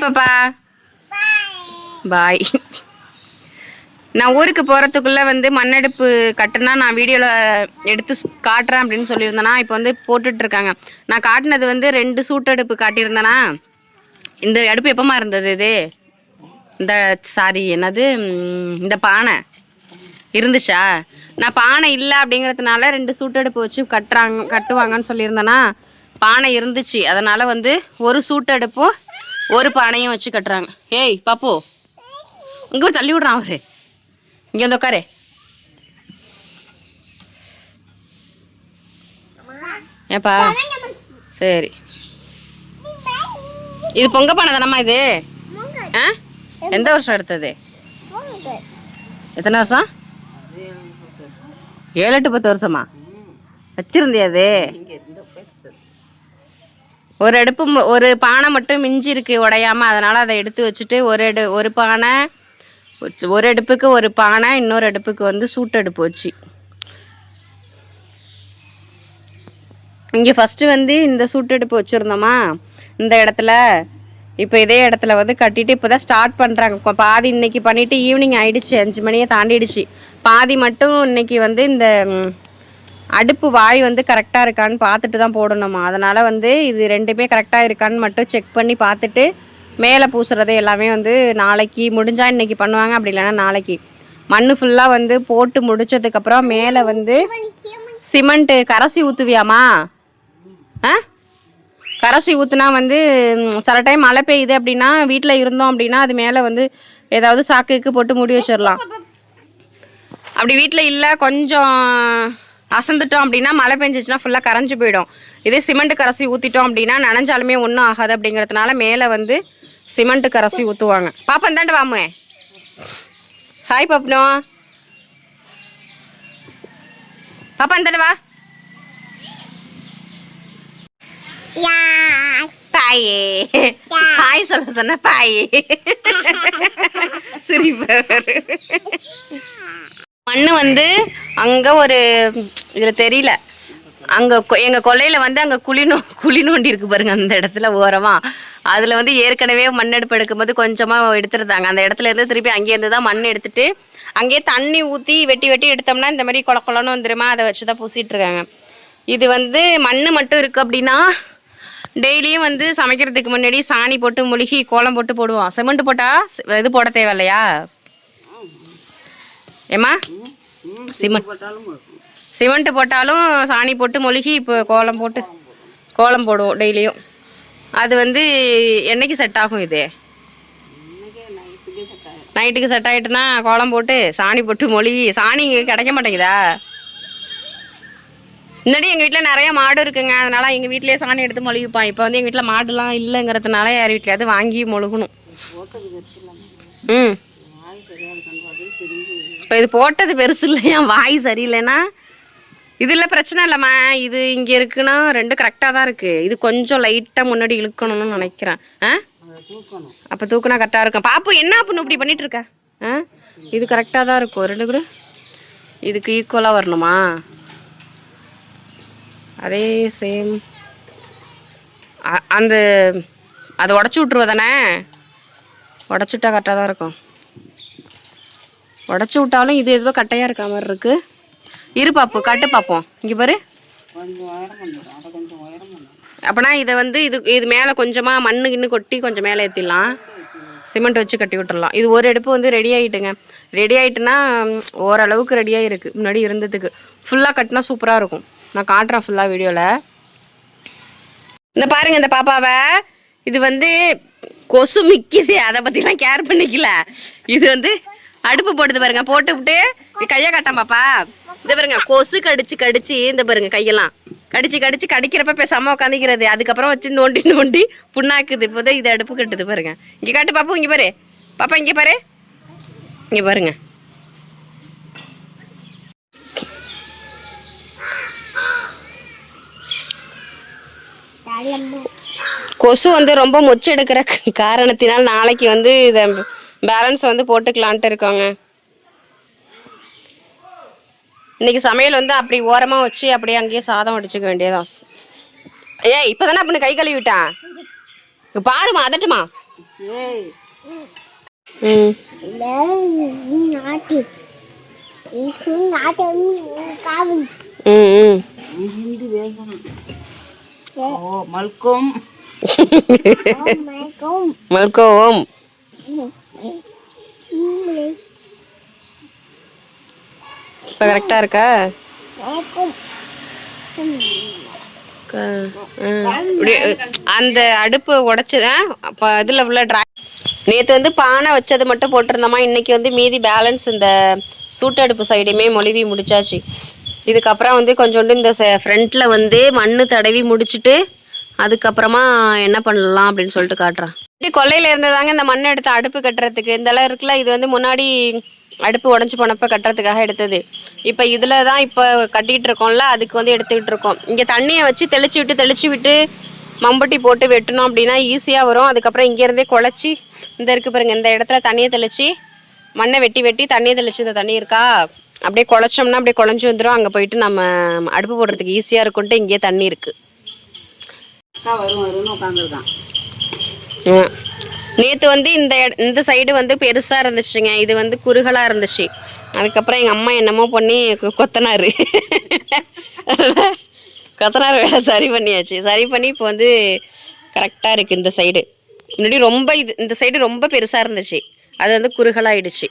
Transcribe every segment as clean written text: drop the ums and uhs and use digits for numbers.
பாப்பா. பாய். நான் ஊருக்கு போகிறதுக்குள்ளே வந்து மண்ணெடுப்பு கட்டுனா நான் வீடியோவில் எடுத்து காட்டுறேன் அப்படின்னு சொல்லியிருந்தேனா. இப்போ வந்து போட்டுட்ருக்காங்க. நான் காட்டினது வந்து 2 சூட்டடுப்பு காட்டியிருந்தேனா. இந்த அடுப்பு எப்போமா இருந்தது இது? இந்த சாரி என்னது, இந்த பானை இருந்துச்சா? நான் பானை இல்லை அப்படிங்கிறதுனால 2 சூட்டடுப்பு வச்சு கட்டுவாங்கன்னு சொல்லியிருந்தேனா. பானை இருந்துச்சு, அதனால் வந்து ஒரு சூட்டடுப்பும் ஒரு பானையும் வச்சு கட்டுறாங்க. ஏய் பாப்பு, இங்கே தள்ளி விட்றான் அவரு. இங்கே வந்து உட்காரு. ஏப்பா சரி. இது பொங்க பானை தானம்மா இது? ஆ, எந்த வருஷம் எடுத்தது? எத்தனை வருஷம்? 7 8 10 வருஷமா வச்சிருந்தியா அது? ஒரு அடுப்பு, ஒரு பானை மட்டும் மிஞ்சி இருக்கு உடையாம, அதனால அதை எடுத்து வச்சுட்டு ஒரு பானை, ஒரு அடுப்புக்கு ஒரு பானை, இன்னொரு அடுப்புக்கு வந்து சூட்டடுப்பு வச்சு இங்கே ஃபஸ்ட்டு வந்து இந்த சூட்டடுப்பு வச்சுருந்தோமா இந்த இடத்துல. இப்போ இதே இடத்துல வந்து கட்டிட்டு இப்போ தான் ஸ்டார்ட் பண்ணுறாங்க. பாதி இன்னைக்கு பண்ணிவிட்டு ஈவினிங் ஆகிடுச்சு, 5 மணியை தாண்டிடுச்சு. பாதி மட்டும் இன்னைக்கு வந்து இந்த அடுப்பு வாய் வந்து கரெக்டாக இருக்கான்னு பார்த்துட்டு தான் போடணுமா. அதனால் வந்து இது 2மே கரெக்டாக இருக்கான்னு மட்டும் செக் பண்ணி பார்த்துட்டு மேலே பூசுறது எல்லாமே வந்து நாளைக்கு முடிஞ்சால் இன்றைக்கி பண்ணுவாங்க, அப்படி இல்லைன்னா நாளைக்கு. மண் ஃபுல்லாக வந்து போட்டு முடித்ததுக்கப்புறம் மேலே வந்து சிமெண்ட்டு கரைசி ஊற்றுவியாமா? ஆ, கரைசி ஊற்றுனா வந்து சில டைம் மழை பெய்யுது அப்படின்னா, வீட்டில் இருந்தோம் அப்படின்னா அது மேலே வந்து ஏதாவது சாக்குக்கு போட்டு மூடி வச்சிடலாம். அப்படி வீட்டில் இல்லை, கொஞ்சம் அசந்துட்டோம் அப்படின்னா மழை பெஞ்சிச்சுன்னா ஃபுல்லாக கரைஞ்சி போயிடும். இதே சிமெண்ட்டு கரைசி ஊற்றிட்டோம் அப்படின்னா நனைஞ்சாலுமே ஒன்றும் ஆகாது. அப்படிங்கிறதுனால மேலே வந்து சிமெண்ட்டு கரைசி ஊற்றுவாங்க. பாப்பா இந்தாண்ட வாமுவே. ஹாய் பாப்பனோ. பாப்பா இந்தாண்ட வா. பாயே ஹாய் சொல்ல சொன்ன பாயே. சரி, மண்ணு வந்து அங்கே ஒரு இதில் தெரியல, அங்கே எங்கள் கொல்லையில் வந்து அங்கே குழி நோண்டி இருக்கு பாருங்க, அந்த இடத்துல ஓரமாக. அதில் வந்து ஏற்கனவே மண்ணெடுப்பு எடுக்கும்போது கொஞ்சமாக எடுத்துருந்தாங்க. அந்த இடத்துல இருந்து திருப்பி அங்கேருந்து தான் மண் எடுத்துட்டு அங்கேயே தண்ணி ஊற்றி வெட்டி எடுத்தோம்னா இந்த மாதிரி கொலன்னு வந்துருமா, அதை வச்சு தான் பூசிகிட்ருக்காங்க. இது வந்து மண் மட்டும் இருக்குது அப்படின்னா டெய்லியும் வந்து சமைக்கிறதுக்கு முன்னாடி சாணி போட்டு மொழிகி கோலம் போட்டு போடுவோம். சிமெண்ட் போட்டால் இது போட தேவையில்லையா ஏம்மா? சிமெண்ட் போட்டாலும் சாணி போட்டு மொழிகி இப்போ கோலம் போடுவோம் டெய்லியும். அது வந்து என்னைக்கு செட் ஆகும்? இது நைட்டுக்கு செட் ஆகிட்டுனா கோலம் போட்டு சாணி போட்டு மொழிகி. சாணி கிடைக்க மாட்டேங்குதா? முன்னாடி எங்கள் வீட்டில் நிறையா மாடு இருக்குங்க, அதனால் எங்கள் வீட்டிலே சாணி எடுத்து மொழிவிப்பான். இப்போ வந்து எங்கள் வீட்டில் மாடுலாம் இல்லைங்கிறதுனால யார் வீட்லையாவது வாங்கி மொழுகணும். இப்போ இது போட்டது பெருசு இல்லையா, வாய் சரியில்லைன்னா இதில் பிரச்சனை இல்லைம்மா. இது இங்கே இருக்குன்னா 2 கரெக்டாக தான் இருக்குது. இது கொஞ்சம் லைட்டாக முன்னாடி இழுக்கணும்னு நினைக்கிறேன். ஆ, அப்போ தூக்குனா கரெக்டாக இருக்கும். பாப்பு என்ன அப்போ இப்படி பண்ணிகிட்ருக்க? ஆ, இது கரெக்டாக தான் இருக்கும். 2 கூட இதுக்கு ஈக்குவலாக வரணுமா? அதே சேம் அந்த அதை உடச்சி விட்ருவ தானே? உடச்சிட்டா கரெக்டாக தான் இருக்கும். உடச்சி விட்டாலும் இது எதுவோ கட்டையாக இருக்க மாதிரி இருக்குது. இரு பாப்பு, கட்டு பார்ப்போம். இங்கே பாரு. அப்போனா இதை வந்து இது மேலே கொஞ்சமாக மண்ணு கொட்டி கொஞ்சம் மேலே ஏற்றிடலாம், சிமெண்ட் வச்சு கட்டி விட்டுடலாம். இது ஒரு அடுப்பு வந்து ரெடி ஆகிட்டுங்க. ரெடி ஆகிட்டுன்னா ஓரளவுக்கு ரெடியாக இருக்குது. முன்னாடி இருந்ததுக்கு ஃபுல்லாக கட்டினா சூப்பராக இருக்கும். நான் காட்டுறேன் ஃபுல்லாக வீடியோவில். இந்த பாருங்கள் இந்த பாப்பாவை. இது வந்து கொசு மிக்குது, அதை பற்றிலாம் கேர் பண்ணிக்கல. இது வந்து அடுப்பு போடுது பாருங்க, போட்டு விட்டு கையை காட்டான் பாப்பா. இந்த பாருங்க கொசு கடிச்சு இந்த பாருங்க கையெல்லாம் கடிச்சு கடிக்கிறப்ப பேசாமல் உட்காந்துக்கிறது. அதுக்கப்புறம் வச்சு நோண்டி புண்ணாக்குது. இப்போதான் இது அடுப்பு கட்டுது பாருங்க. இங்கே காட்டு பாப்பா, இங்கே பாரு பாப்பா, இங்கே பாரு, இங்கே பாருங்க. கொசு வந்து ரொம்ப மொச்சு எடுக்கிற காரணத்தினால் நாளைக்கு வந்து இதை பேலன்ஸ் வந்து போட்டுக்கலான்ட்டு இருக்காங்க. இன்னைக்கு சமையல் வந்து அப்படி ஓரமாக வச்சு அப்படியே அங்கேயே சாதம் வடிச்சுக்க வேண்டியதான். ஏய் இப்போ தானே அப்படின்னு கை கழுவி விட்டான். பாருமா, அதட்டுமா. மல்கோம் மல்கோம் இப்போ கரெக்டாக இருக்கா? அந்த அடுப்பு உடைச்சுதான் அப்போ இதில் உள்ள நேற்று வந்து பானை வச்சது மட்டும் போட்டிருந்தோமா. இன்னைக்கு வந்து மீதி பேலன்ஸ் இந்த சூட்டடுப்பு சைடுமே மொழிவி முடிச்சாச்சு. இதுக்கப்புறம் வந்து கொஞ்சோண்டு இந்த ஃப்ரண்ட்டில் வந்து மண் தடவி முடிச்சுட்டு அதுக்கப்புறமா என்ன பண்ணலாம் அப்படின்னு சொல்லிட்டு காட்டுறேன். கொல்லையில் இருந்ததாங்க இந்த மண் எடுத்து அடுப்பு கட்டுறதுக்கு. இதெல்லாம் இருக்குல்ல, இது வந்து முன்னாடி அடுப்பு உடஞ்சி போனப்போ கட்டுறதுக்காக எடுத்தது. இப்போ இதில் தான் இப்போ கட்டிகிட்டு இருக்கோம்ல, அதுக்கு வந்து எடுத்துக்கிட்டு இருக்கோம். இங்கே தண்ணியை வச்சு தெளிச்சு விட்டு மம்பட்டி போட்டு வெட்டணும் அப்படின்னா ஈஸியாக வரும். அதுக்கப்புறம் இங்கேருந்தே குழச்சி இந்த இருக்கு பாருங்க, இந்த இடத்துல தண்ணியை தெளித்து மண்ணை வெட்டி தண்ணியை தெளித்து இந்த தண்ணி இருக்கா அப்படியே குழச்சோம்னா அப்படியே குழஞ்சி வந்துடும். அங்கே போயிட்டு நம்ம அடுப்பு போடுறதுக்கு ஈஸியாக இருக்குன்ட்டு இங்கேயே தண்ணி இருக்குது. வரும்னு உட்காந்துருக்கான். நேற்று வந்து இந்த சைடு வந்து பெருசாக இருந்துச்சுங்க, இது வந்து குறுகலாக இருந்துச்சு. அதுக்கப்புறம் எங்கள் அம்மா என்னமோ பண்ணி கொத்தனார் வேலை சரி பண்ணியாச்சு. சரி பண்ணி இப்போ வந்து கரெக்டாக இருக்குது. இந்த சைடு முன்னாடி ரொம்ப இந்த சைடு ரொம்ப பெருசாக இருந்துச்சு, அது வந்து குறுகலாகிடுச்சு.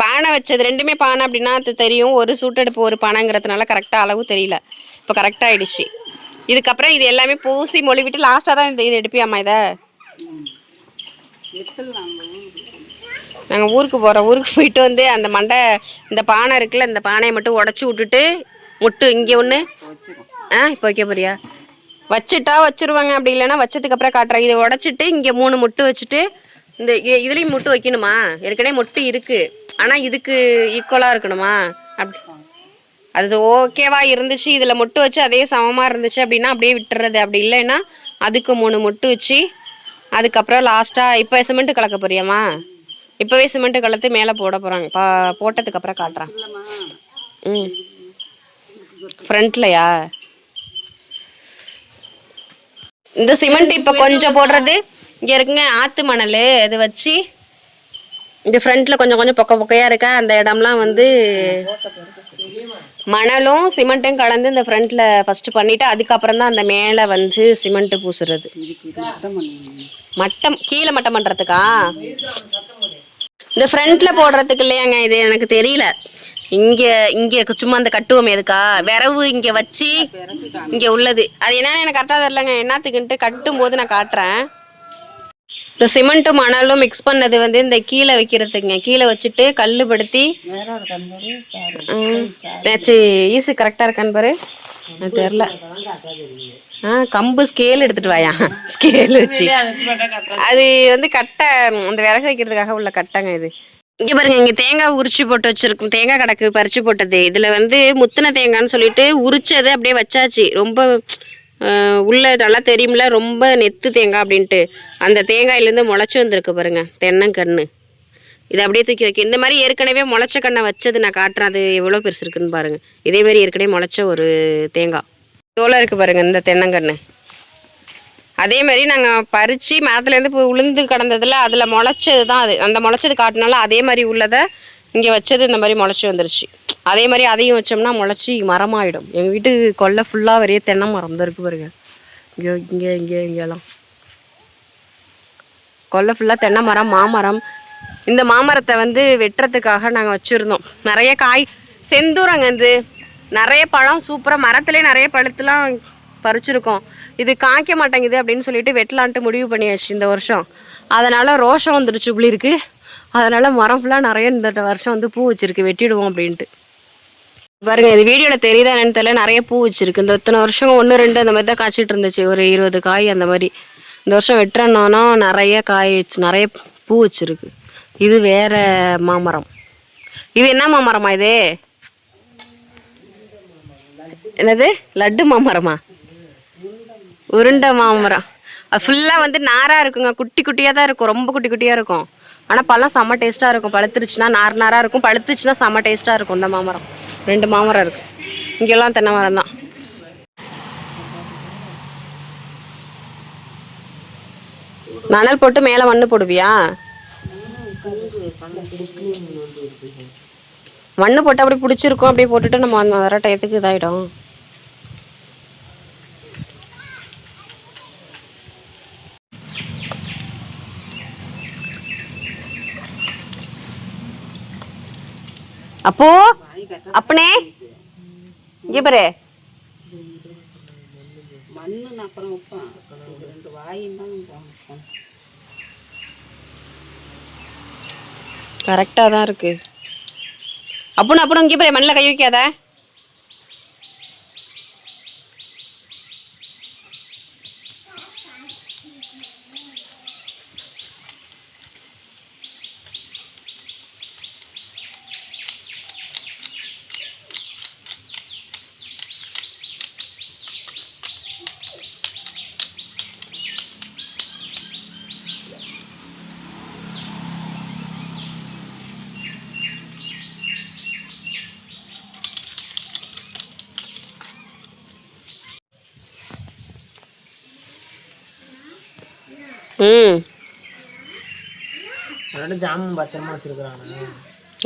பானை வச்சது ரெண்டுமே பானை அப்படின்னா அது தெரியும். ஒரு சூட்டெடுப்பு ஒரு பானைங்கிறதுனால கரெக்டாக அளவு தெரியல. இப்போ கரெக்டாக ஆகிடுச்சு. இதுக்கப்புறம் இது எல்லாமே பூசி மொழிவிட்டு லாஸ்ட்டாக தான் இது எடுப்பியாம்மா? இதை நாங்கள் ஊருக்கு போகிறோம். ஊருக்கு போயிட்டு வந்து அந்த இந்த பானை இருக்குல்ல, இந்த பானையை மட்டும் உடச்சி விட்டுட்டு முட்டு இங்கே ஒன்று இப்போ வைக்க போறியா? வச்சுட்டா வச்சுருவாங்க, அப்படி இல்லைன்னா வச்சதுக்கப்புறம் காட்டுறேன். இதை உடச்சிட்டு இங்கே 3 முட்டு வச்சுட்டு இந்த இதுலேயும் முட்டு வைக்கணுமா? ஏற்கனவே முட்டு இருக்குது, ஆனால் இதுக்கு ஈக்குவலாக இருக்கணுமா? அப்படி அது ஓகேவா இருந்துச்சு, இதில் முட்டு வச்சு அதே சமமாக இருந்துச்சு அப்படின்னா அப்படியே விட்டுறது. அப்படி இல்லைன்னா அதுக்கு 3 முட்டு வச்சு அதுக்கப்புறம் லாஸ்ட்டாக இப்போ சிமெண்ட்டு கலக்க போறியாம்மா? இப்போவே சிமெண்ட்டு கலத்து மேலே போட போகிறாங்க. போட்டதுக்கப்புறம் காட்டுறேன். ஃப்ரண்ட்லையா இந்த சிமெண்ட் இப்போ கொஞ்சம் போடுறது இங்கே இருக்குங்க, ஆற்று மணல். இது வச்சு இந்த ஃப்ரண்ட்டில் கொஞ்சம் கொஞ்சம் பொக்கையாக இருக்கா, அந்த இடம்லாம் வந்து மணலும் சிமெண்ட்டும் கலந்து இந்த ஃப்ரண்ட்டில் ஃபஸ்ட்டு பண்ணிவிட்டு அதுக்கப்புறம் தான் அந்த மேலே வந்து சிமெண்ட்டு பூசுறது. மட்டம் கீழே மட்டம் பண்ணுறதுக்கா? இந்த ஃப்ரண்ட்டில் போடுறதுக்கு இல்லையாங்க, இது எனக்கு தெரியல. இங்கே சும்மா அந்த கட்டுவோம் எதுக்கா விரவு இங்கே வச்சு இங்கே உள்ளது அது என்னன்னு எனக்கு கரெக்டாக தெரியலங்க. என்னத்துக்குன்ட்டு கட்டும் போது நான் காட்டுறேன். இந்த சிமெண்ட்டும் மணலும் மிக்ஸ் பண்ணது வந்து இந்த கீழே வைக்கிறதுக்குங்க. கீழே வச்சுட்டு கல் படுத்தி ஈஸி கரெக்டாக இருக்கான்னு பாரு. தெரில. கம்பு ஸ்கேல் எடுத்துட்டு வாயா, ஸ்கேல் வச்சு அது வந்து கட்டை அந்த விறகு வைக்கிறதுக்காக உள்ள கட்டைங்க இது. இங்கே பாருங்க, இங்கே தேங்காய் உரிச்சு போட்டு வச்சிருக்கோம். தேங்காய் கிடக்கு பறிச்சு போட்டது. இதில் வந்து முத்தின தேங்காய்னு சொல்லிட்டு உரிச்சது அப்படியே வச்சாச்சு. ரொம்ப உள்ள நல்லா தெரியுமில்ல, ரொம்ப நெத்து தேங்காய் அப்படின்ட்டு அந்த தேங்காயிலேருந்து முளைச்சி வந்திருக்கு பாருங்க தென்னங்கன்று. இதை அப்படியே தூக்கி வைக்க. இந்த மாதிரி ஏற்கனவே முளைச்ச கண்ணை வச்சது நான் காட்டுறேன். அது எவ்வளோ பெருசு இருக்குன்னு பாருங்கள். இதேமாரி ஏற்கனவே முளைச்ச ஒரு தேங்காய் எவ்வளோ இருக்குது பாருங்கள் இந்த தென்னங்கன்று. அதே மாதிரி நாங்கள் பறித்து மரத்துலேருந்து இப்போ உளுந்து கிடந்ததில் அதில் முளைச்சது தான் அது. அந்த முளைச்சது காட்டினாலும் அதே மாதிரி உள்ளதை இங்கே வச்சது இந்த மாதிரி முளைச்சி வந்துருச்சு. அதே மாதிரி அதையும் வச்சோம்னா முளைச்சி மரமாகிடும். எங்கள் வீட்டு கொல்லை ஃபுல்லாக வரையே தென்னை மரம் தான் இருக்குது பாருங்க. இங்கெல்லாம் கொல்லை ஃபுல்லாக தென்னை மரம், மாமரம். இந்த மாமரத்தை வந்து வெட்டுறதுக்காக நாங்கள் வச்சுருந்தோம். நிறைய காய் செந்தூரங்க, இது நிறைய பழம் சூப்பராக மரத்துலேயே நிறைய பழத்துலாம் பறிச்சிருக்கோம். இது காய்க்க மாட்டேங்குது அப்படின்னு சொல்லிட்டு வெட்டலான்ட்டு முடிவு பண்ணியாச்சு இந்த வருஷம். அதனால் ரோஷம் வந்துடுச்சு இப்படி இருக்குது. அதனால் மரம் ஃபுல்லாக நிறைய இந்த வருஷம் வந்து பூ வச்சுருக்கு, வெட்டிடுவோம் அப்படின்ட்டு. பாருங்கள், இது வீடியோவில் தெரியுதா என்னன்னு தெரியல, நிறைய பூ வச்சுருக்கு. இந்த இத்தனை வருஷம் 1 2 அந்த மாதிரி தான் காய்ச்சிட்டு இருந்துச்சு, ஒரு 20 காய் அந்த மாதிரி. இந்த வருஷம் வெட்டுறோன்னா நிறைய காய் வச்சு நிறைய பூ வச்சுருக்கு. இது வேறு மாமரம். இது என்ன மாமரமா? இது என்னது? லட்டு மாமரமா? உருண்டை மாமரம். அது ஃபுல்லாக வந்து நாராக இருக்குங்க, குட்டி குட்டியாக தான் இருக்கும், ரொம்ப குட்டி குட்டியாக இருக்கும். ஆனால் பழம் செம்ம டேஸ்ட்டாக இருக்கும். பழுத்துருச்சுன்னா நாராக இருக்கும், பழுத்துச்சுன்னா செம்ம டேஸ்ட்டாக இருக்கும். இந்த மாமரம் 2 மாமரம் இருக்குது. இங்கெல்லாம் தென்னை மரம் தான். மணல் போட்டு மேலே மண் போடுவியா? மண் போட்டு அப்படி பிடிச்சிருக்கோம், அப்படியே போட்டுட்டு நம்ம அந்த வர டயத்துக்கு இதாகிடும். அப்போ அப்பனே இங்கே பாரு, கரெக்டாக தான் இருக்கு. அப்புறம் அப்புறம் இங்கே பாரு, மண்ணில் கை வைக்காத. அதோட ஜாமுன் பத்திரமா வச்சிருக்கிறாங்க.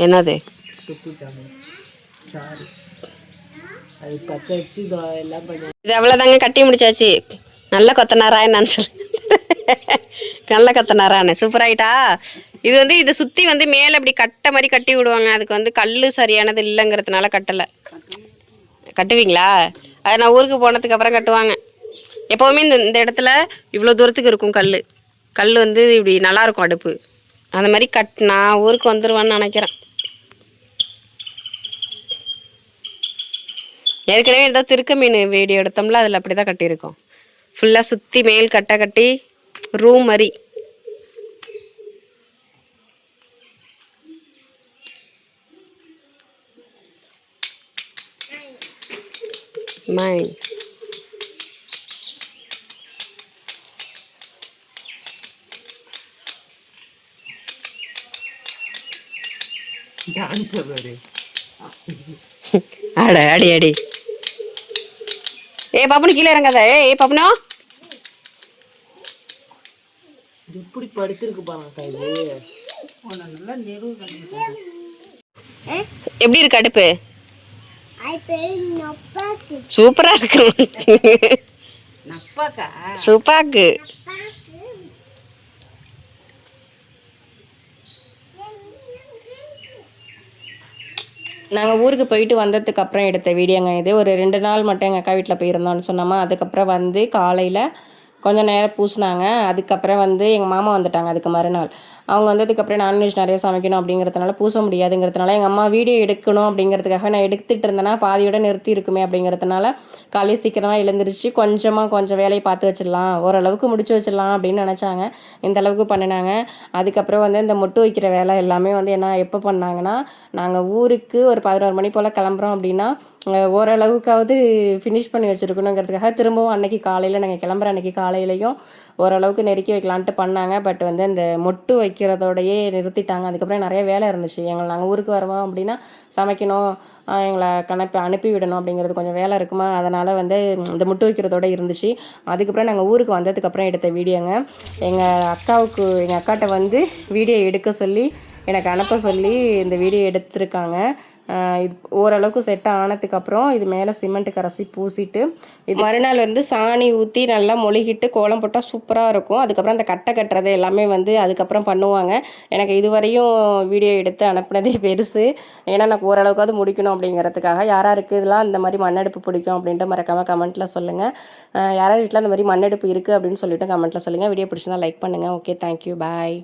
என்னது? சுப்பு ஜாமுன் சாரி, அது பற்ற வச்சு எல்லாம் பண்ண. இது அவ்வளோதாங்க, கட்டி முடிச்சாச்சு. நல்ல கொத்தனாரா என்னன்னு சொல்லு. நல்ல கொத்தனாரான்னு சூப்பராயிட்டா. இது வந்து இதை சுற்றி வந்து மேலே இப்படி கட்டை மாதிரி கட்டி விடுவாங்க. அதுக்கு வந்து கல் சரியானது இல்லைங்கிறதுனால கட்டலை. கட்டுவீங்களா? அது நான் ஊருக்கு போனதுக்கு அப்புறம் கட்டுவாங்க. எப்போவுமே இந்த இடத்துல இவ்வளோ தூரத்துக்கு இருக்கும் கல். கல் வந்து இப்படி நல்லாயிருக்கும் அடுப்பு. அந்த மாதிரி நான் ஊருக்கு வந்துடுவேன்னு நினைக்கிறேன். ஏற்கனவே ஏதோ திருக்க மீன் வீடியோ எடுத்தோம்ல, அதில் அப்படி தான் கட்டியிருக்கோம். ஃபுல்லாக சுற்றி மேல் கட்டை கட்டி ரூம் மாதிரி. அட அடி அடி. ஏ பாப்பனு கீழே இறங்காத. ஏ பாப்பனோ, எப்படி படுத்திருக்கு பாருங்க. இது எப்படி இருக்கு அடுப்பு? சூப்பரா இருக்கு. சூப்பாக்கு நாங்கள் ஊருக்கு போயிட்டு வந்ததுக்கு அப்புறம் எடுத்த வீடியோங்க இது. ஒரு 2 நாள் மட்டும் எங்கள் அக்கா வீட்டில் போயிருந்தோம்னு சொன்னோமா. அதுக்கப்புறம் வந்து காலையில் கொஞ்சம் நேரம் பூசினாங்க. அதுக்கப்புறம் வந்து எங்கள் மாமா வந்துட்டாங்க. அதுக்கு மறுநாள் அவங்க வந்ததுக்கப்புறம் நான்வெஜ் நிறைய சமைக்கணும் அப்படிங்கிறதுனால பூச முடியாதுங்கிறதுனால எங்கள் அம்மா வீடியோ எடுக்கணும் அப்படிங்கிறதுக்காக நான் எடுத்துகிட்டு இருந்தேன்னா பாதியோட நிறுத்தி இருக்குமே அப்படிங்கிறதுனால காலையில் சீக்கிரமாக எழுந்திரிச்சு கொஞ்சம் வேலையை பார்த்து வச்சிடலாம், ஓரளவுக்கு முடிச்சு வச்சிடலாம் அப்படின்னு நினச்சாங்க. இந்த அளவுக்கு பண்ணினாங்க. அதுக்கப்புறம் வந்து இந்த மொட்டு வைக்கிற வேலை எல்லாமே வந்து என்ன எப்போ பண்ணாங்கன்னா, நாங்கள் ஊருக்கு ஒரு 11 மணி போல் கிளம்புறோம் அப்படின்னா ஓரளவுக்காவது ஃபினிஷ் பண்ணி வச்சுருக்கணுங்கிறதுக்காக திரும்பவும் அன்றைக்கி காலையில் நாங்கள் கிளம்புற அன்றைக்கி காலையிலையும் ஓரளவுக்கு நெருக்கி வைக்கலான்ட்டு பண்ணாங்க. பட் வந்து அந்த மொட்டு வைக்கிறதோடையே நிறுத்திட்டாங்க. அதுக்கப்புறம் நிறைய வேலை இருந்துச்சு. நாங்கள் ஊருக்கு வருவோம் அப்படின்னா சமைக்கணும், எங்களை அனுப்பி விடணும் அப்படிங்கிறது கொஞ்சம் வேலை இருக்குமா. அதனால் வந்து இந்த மொட்டு வைக்கிறதோட இருந்துச்சு. அதுக்கப்புறம் நாங்கள் ஊருக்கு வந்ததுக்கப்புறம் எடுத்த வீடியோங்க. எங்கள் அக்காட்ட வந்து வீடியோ எடுக்க சொல்லி எனக்கு அனுப்ப சொல்லி இந்த வீடியோ எடுத்திருக்காங்க. இது ஓரளவுக்கு செட் ஆனதுக்கப்புறம் இது மேலே சிமெண்ட் கரைச்சி பூசிட்டு இது மறுநாள் வந்து சாணி ஊற்றி நல்லா மொழிகிட்டு கோலம் போட்டால் சூப்பராக இருக்கும். அதுக்கப்புறம் அந்த கட்டை கட்டுறது எல்லாமே வந்து அதுக்கப்புறம் பண்ணுவாங்க. எனக்கு இதுவரையும் வீடியோ எடுத்து அனுப்புனதே பெருசு. ஏன்னா எனக்கு ஓரளவுக்காவது முடிக்கணும் அப்படிங்கிறதுக்காக. யாராருக்கு இதெல்லாம் இந்த மாதிரி மண்ணடுப்பு பிடிக்கும் அப்படின்ட்டு மறக்காமல் கமெண்ட்டில் சொல்லுங்கள். யாராவது வீட்டில் இந்த மாதிரி மண்ணடுப்பு இருக்குது அப்படின்னு சொல்லிட்டு கமெண்ட்டில் சொல்லுங்கள். வீடியோ பிடிச்சிருந்தா லைக் பண்ணுங்கள். ஓகே, தேங்க்யூ, பாய்.